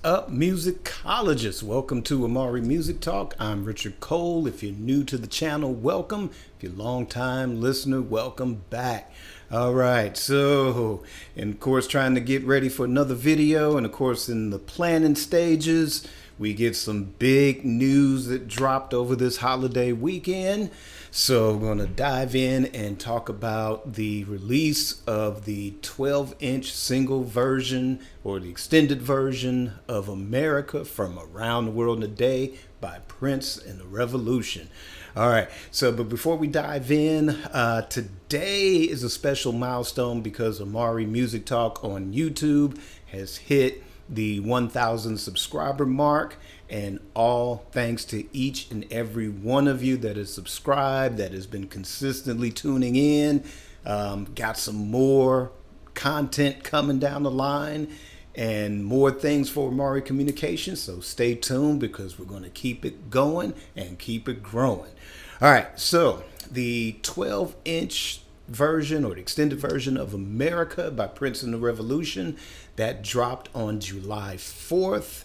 up, musicologists? Welcome to Amari Music Talk. I'm Richard Cole. If you're new to the channel, welcome. If you're a long-time listener, welcome back. All right, so, and of course, trying to get ready for another video, and of course, in the planning stages, we get some big news that dropped over this holiday weekend. So we're going to dive in and talk about the release of the 12-inch single version or the extended version of America from Around the World in a Day by Prince and the Revolution. All right, so but before we dive in, today is a special milestone because Amari Music Talk on YouTube has hit the 1,000 subscriber mark, and all thanks to each and every one of you that has subscribed, that has been consistently tuning in. Got some more content coming down the line and more things for Amari Communications, so stay tuned because we're going to keep it going and keep it growing. All right, so the 12-inch version or the extended version of America by Prince and the Revolution that dropped on July 4th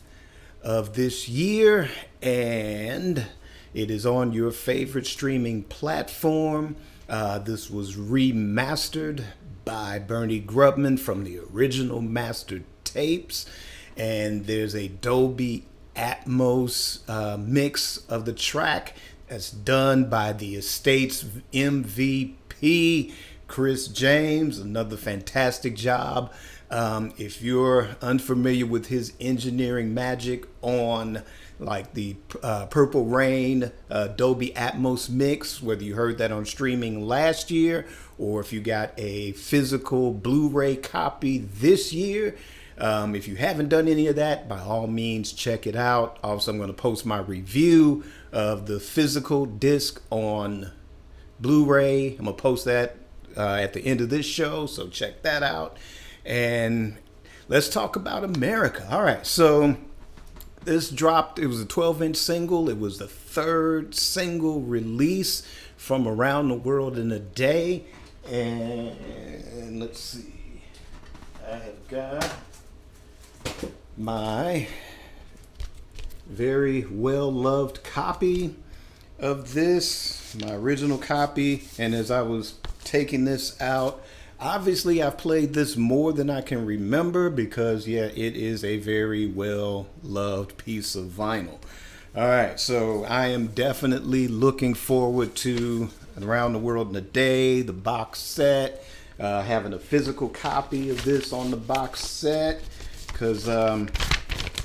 of this year, and it is on your favorite streaming platform. This was remastered by Bernie Grubman from the original mastered tapes, and there's a Dolby Atmos mix of the track that's done by the estate's MVP Chris James. Another fantastic job. If you're unfamiliar with his engineering magic on like the Purple Rain Dolby Atmos mix, whether you heard that on streaming last year or if you got a physical Blu-ray copy this year, if you haven't done any of that, by all means check it out. Also, I'm going to post my review of the physical disc on Blu-ray. I'm going to post that at the end of this show, so check that out. And let's talk about America. All right, so this dropped. It was a 12-inch single. It was the third single release from Around the World in a Day. And let's see. I have got my very well-loved copy of this, my original copy. And as I was taking this out, obviously, I've played this more than I can remember because, yeah, it is a very well-loved piece of vinyl. All right, so I am definitely looking forward to Around the World in a Day, the box set, having a physical copy of this on the box set, because I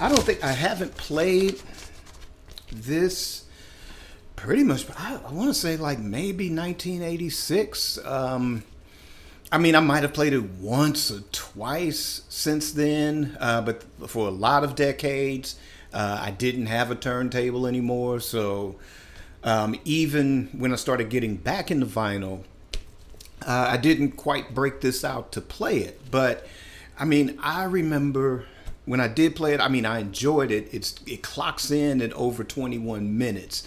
haven't played this pretty much, I want to say like maybe 1986. I mean, I might have played it once or twice since then, but for a lot of decades, I didn't have a turntable anymore. So even when I started getting back into vinyl, I didn't quite break this out to play it. But I mean, I remember when I did play it, I mean, I enjoyed it. It clocks in at over 21 minutes.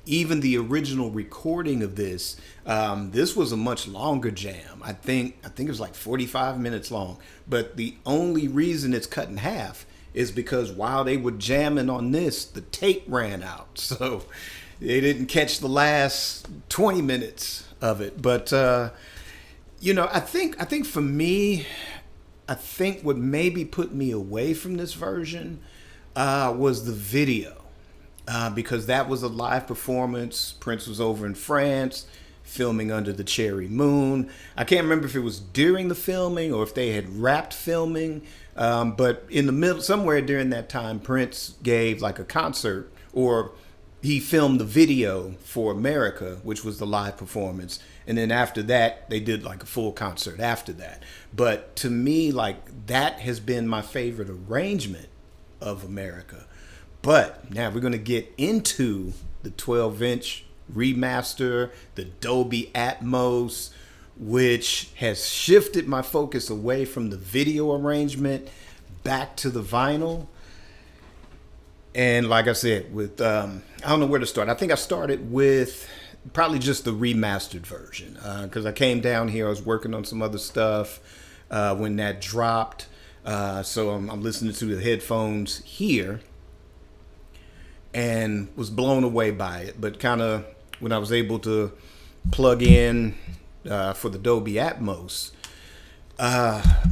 Even the original recording of this, this was a much longer jam. I think it was like 45 minutes long. But the only reason it's cut in half is because while they were jamming on this, the tape ran out. So they didn't catch the last 20 minutes of it. But, you know, I think for me, I think what maybe put me away from this version was the video. Because that was a live performance. Prince was over in France filming under the cherry moon. I can't remember if it was during the filming or if they had wrapped filming. But in the middle, somewhere during that time, Prince gave like a concert, or he filmed the video for America, which was the live performance. And then after that, they did like a full concert after that. But to me, like, that has been my favorite arrangement of America. But now we're going to get into the 12-inch remaster, the Dolby Atmos, which has shifted my focus away from the video arrangement back to the vinyl. And like I said, with I don't know where to start. I think I started with probably just the remastered version because I came down here. I was working on some other stuff when that dropped. So I'm listening to the headphones here and was blown away by it. But kind of when I was able to plug in for the Dolby Atmos,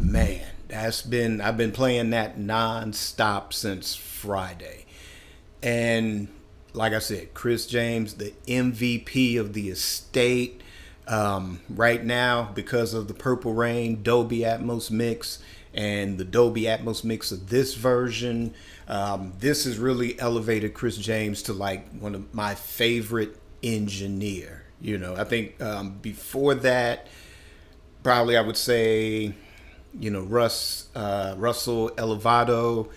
man, I've been playing that nonstop since Friday. And like I said, Chris James, the MVP of the estate. Right now, because of the Purple Rain Dolby Atmos mix and the Dolby Atmos mix of this version, this has really elevated Chris James to like one of my favorite engineer. You know, I think before that, probably I would say, you know, Russell Elevado,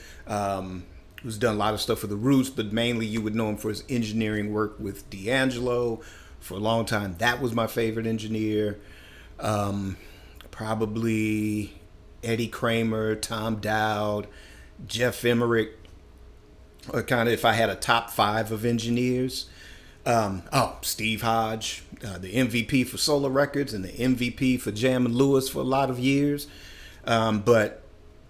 who's done a lot of stuff for the Roots, but mainly you would know him for his engineering work with D'Angelo. For a long time, that was my favorite engineer. Probably Eddie Kramer, Tom Dowd, Jeff Emmerich, or kind of if I had a top 5 of engineers. Steve Hodge, the MVP for Solar Records and the MVP for Jam and Lewis for a lot of years. But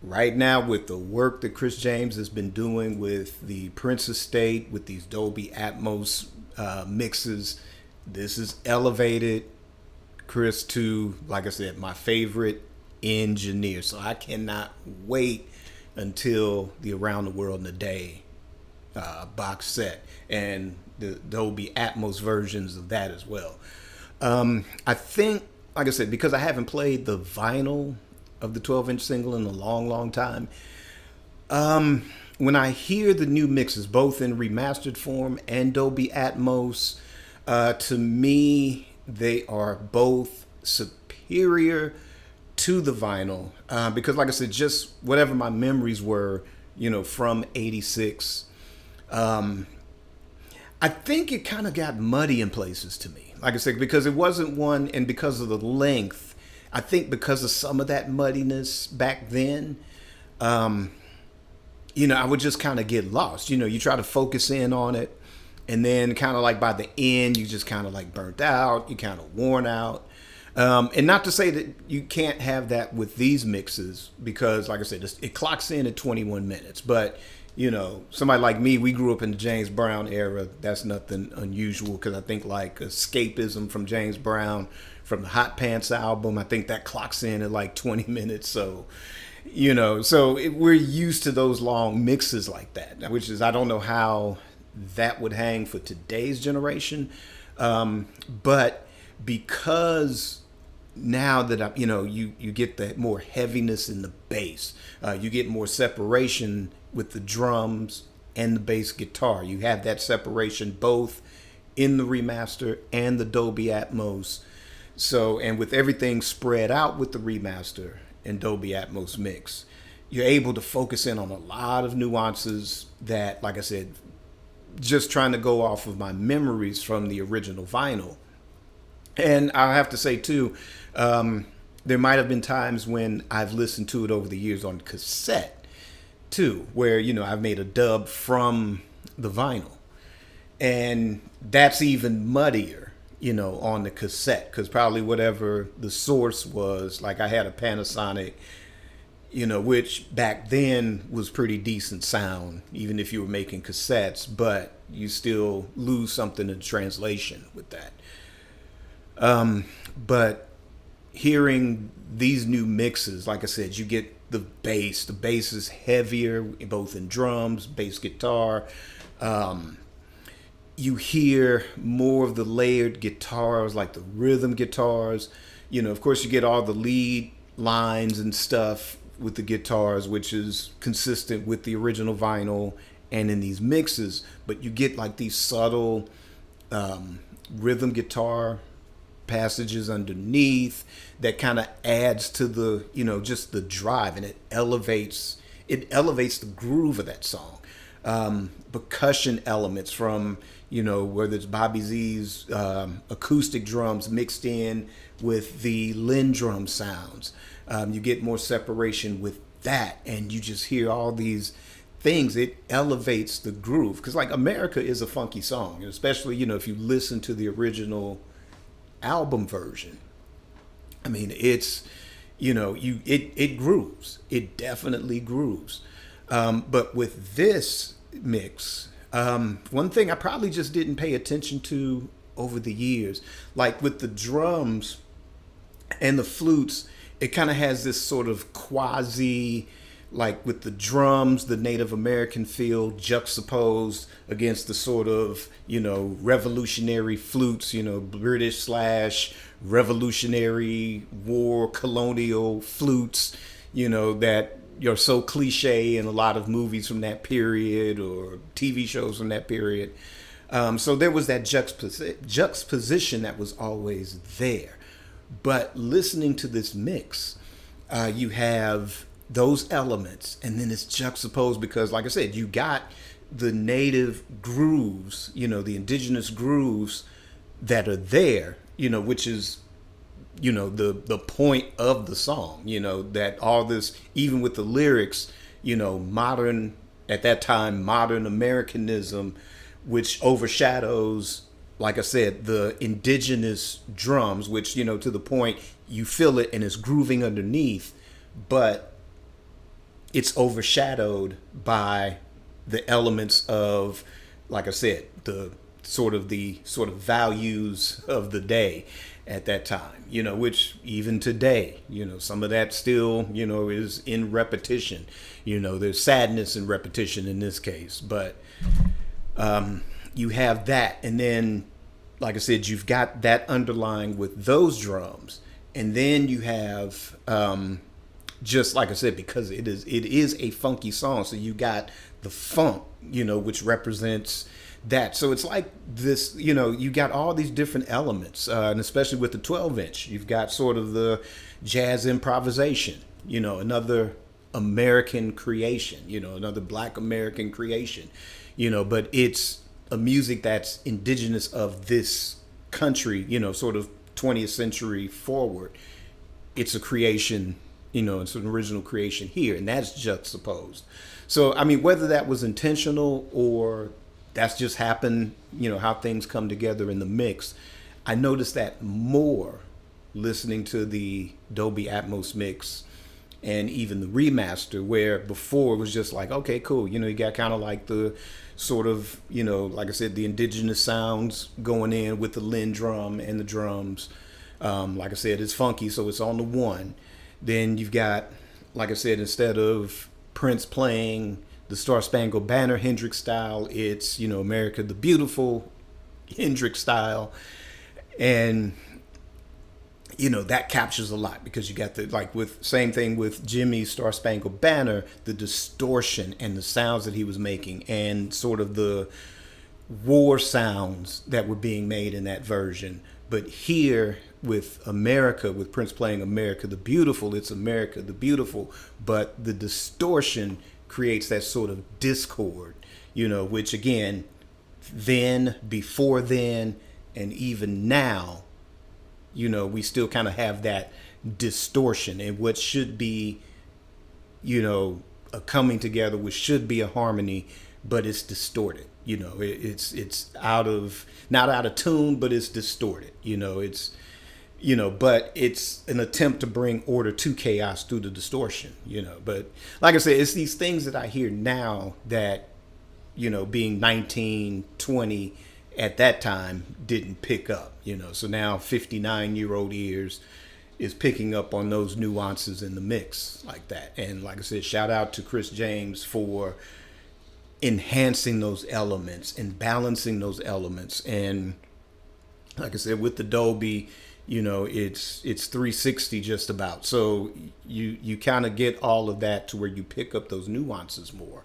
right now, with the work that Chris James has been doing with the Prince Estate, with these Dolby Atmos mixes, this has elevated Chris to, like I said, my favorite engineer. So I cannot wait until the Around the World in a Day box set and the Dolby Atmos versions of that as well. I think, like I said, because I haven't played the vinyl of the 12-inch single in a long, long time, when I hear the new mixes, both in remastered form and Dolby Atmos, to me, they are both superior to the vinyl because, like I said, just whatever my memories were, you know, from '86, I think it kind of got muddy in places to me. Like I said, because it wasn't one, and because of the length, I think because of some of that muddiness back then, you know, I would just kind of get lost. You know, you try to focus in on it, and then kind of like by the end, you just kind of like burnt out, you kind of worn out. And not to say that you can't have that with these mixes, because like I said, it clocks in at 21 minutes. But, you know, somebody like me, we grew up in the James Brown era. That's nothing unusual, because I think like Escapism from James Brown, from the Hot Pants album, I think that clocks in at like 20 minutes. So, you know, we're used to those long mixes like that, which is, I don't know how that would hang for today's generation. But because now that you know, you get the more heaviness in the bass, you get more separation with the drums and the bass guitar. You have that separation both in the remaster and the Dolby Atmos. So, and with everything spread out with the remaster and Dolby Atmos mix, you're able to focus in on a lot of nuances that, like I said, just trying to go off of my memories from the original vinyl. And I have to say too, there might have been times when I've listened to it over the years on cassette too, where, you know, I've made a dub from the vinyl, and that's even muddier, you know, on the cassette, because probably whatever the source was, like I had a Panasonic, you know, which back then was pretty decent sound, even if you were making cassettes, but you still lose something in translation with that. But hearing these new mixes, like I said, you get the bass. The bass is heavier, both in drums, bass guitar. You hear more of the layered guitars, like the rhythm guitars. You know, of course, you get all the lead lines and stuff with the guitars, which is consistent with the original vinyl and in these mixes. But you get like these subtle rhythm guitar passages underneath that kind of adds to the, you know, just the drive, and it elevates the groove of that song. Percussion elements from, you know, whether it's Bobby Z's acoustic drums mixed in with the Lindrum sounds, you get more separation with that, and you just hear all these things. It elevates the groove, because like America is a funky song, and especially, you know, if you listen to the original album version, I mean, it's it grooves. It definitely grooves. But with this mix, one thing I probably just didn't pay attention to over the years, like with the drums and the flutes, it kind of has this sort of quasi, like with the drums, the Native American feel juxtaposed against the sort of, revolutionary flutes, British slash revolutionary war colonial flutes, that you're so cliche in a lot of movies from that period or TV shows from that period. So there was that juxtaposition that was always there. But listening to this mix, you have those elements, and then it's juxtaposed because, like I said, you got the native grooves, the indigenous grooves that are there, which is, the point of the song, that all this, even with the lyrics, modern, at that time, modern Americanism, which overshadows, like I said, the indigenous drums, which, to the point you feel it and it's grooving underneath, but it's overshadowed by the elements of, like I said, the sort of values of the day at that time, which even today, some of that still, is in repetition. There's sadness in repetition in this case, but you have that, and then, like I said, you've got that underlying with those drums, and then you have, just like I said, because it is a funky song, so you got the funk, which represents that. So it's like this, you got all these different elements, and especially with the 12-inch, you've got sort of the jazz improvisation, another American creation, another Black American creation, but it's a music that's indigenous of this country, sort of 20th century forward. It's a creation, it's an original creation here, and that's juxtaposed. So, I mean, whether that was intentional or that's just happened, how things come together in the mix, I noticed that more listening to the Dolby Atmos mix and even the remaster, where before it was just like, okay, cool. You got kind of like the sort of, like I said, the indigenous sounds going in with the Linn drum and the drums. Like I said, it's funky, so it's on the one. Then you've got, like I said, instead of Prince playing the Star Spangled Banner Hendrix style, it's, America the Beautiful Hendrix style. And, that captures a lot because you got the, like with, same thing with Jimmy's Star Spangled Banner, the distortion and the sounds that he was making and sort of the war sounds that were being made in that version. But here with America, with Prince playing America the Beautiful, it's America the Beautiful, but the distortion creates that sort of discord, which again, then, before then, and even now, we still kind of have that distortion and what should be, a coming together, which should be a harmony, but it's distorted. It's not out of tune, but it's distorted. But it's an attempt to bring order to chaos through the distortion. But like I said, it's these things that I hear now that, being 19, 20 at that time didn't pick up. So now 59-year-old ears is picking up on those nuances in the mix like that. And like I said, shout out to Chris James for enhancing those elements and balancing those elements. And like I said, with the Dolby, it's 360 just about. So you kind of get all of that to where you pick up those nuances more.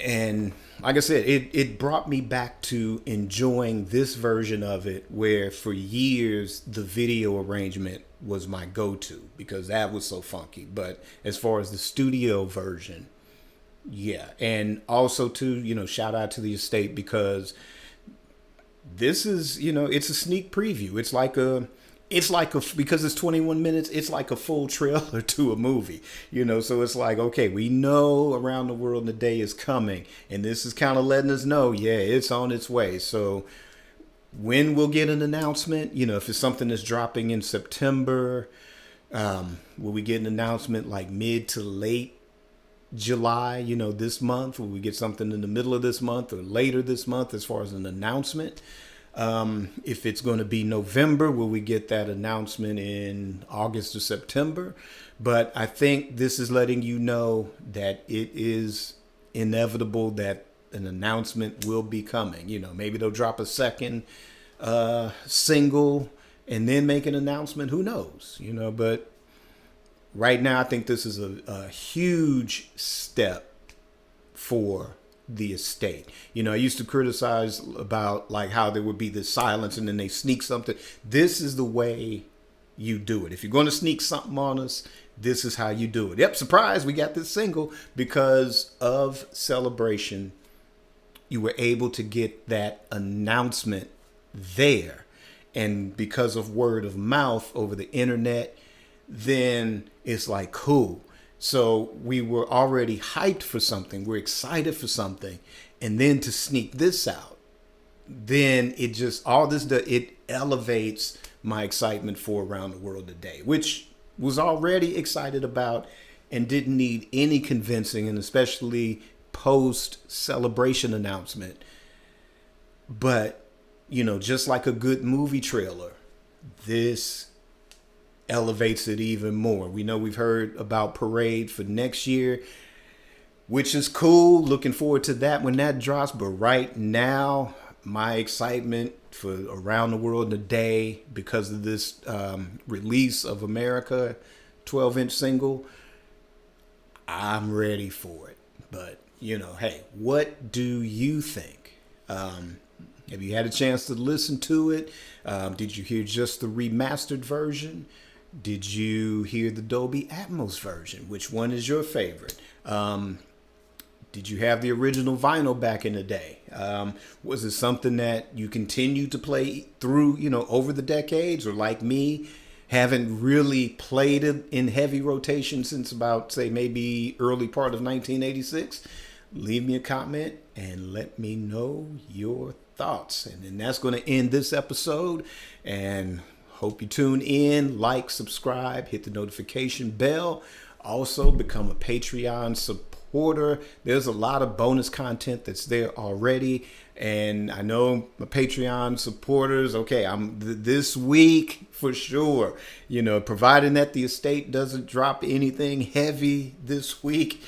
And like I said, it brought me back to enjoying this version of it, where for years the video arrangement was my go-to because that was so funky. But as far as the studio version, yeah. And also to, shout out to the estate because this is, it's a sneak preview. It's like a, because it's 21 minutes, it's like a full trailer to a movie, so it's like, okay, we know Around the World in a Day is coming, and this is kind of letting us know, yeah, it's on its way. So when we'll get an announcement, if it's something that's dropping in September, Will we get an announcement like mid to late July, this month? Will we get something in the middle of this month or later this month as far as an announcement? If it's going to be November, will we get that announcement in August or September? But I think this is letting you know that it is inevitable that an announcement will be coming. Maybe they'll drop a second single and then make an announcement. Who knows? But right now, I think this is a huge step for the estate. I used to criticize about like how there would be this silence and then they sneak something. This is the way you do it. If you're going to sneak something on us, this is how you do it. Yep, surprise, we got this single. Because of Celebration, you were able to get that announcement there. And because of word of mouth over the internet, then it's like, cool. So we were already hyped for something. We're excited for something. And then to sneak this out, then it just, all this, it elevates my excitement for Around the World Today, which was already excited about and didn't need any convincing, and especially post Celebration announcement. But, just like a good movie trailer, this elevates it even more. We know we've heard about Parade for next year, which is cool. Looking forward to that when that drops. But right now, my excitement for Around the World Today, because of this release of America 12-inch single, I'm ready for it. But, hey, what do you think? Have you had a chance to listen to it? Did you hear just the remastered version? Did you hear the Dolby Atmos version? Which one is your favorite? Did you have the original vinyl back in the day? Was it something that you continue to play through, over the decades? Or like me, haven't really played it in heavy rotation since about, say, maybe early part of 1986? Leave me a comment and let me know your thoughts. And then that's going to end this episode. And hope you tune in, like, subscribe, hit the notification bell. Also, become a Patreon supporter. There's a lot of bonus content that's there already. And I know my Patreon supporters, okay, I'm this week for sure, providing that the estate doesn't drop anything heavy this week,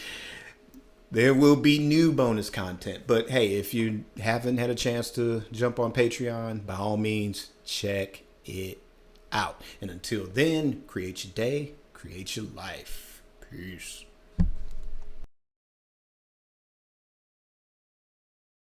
there will be new bonus content. But hey, if you haven't had a chance to jump on Patreon, by all means, check it out. And until then, create your day, create your life. Peace.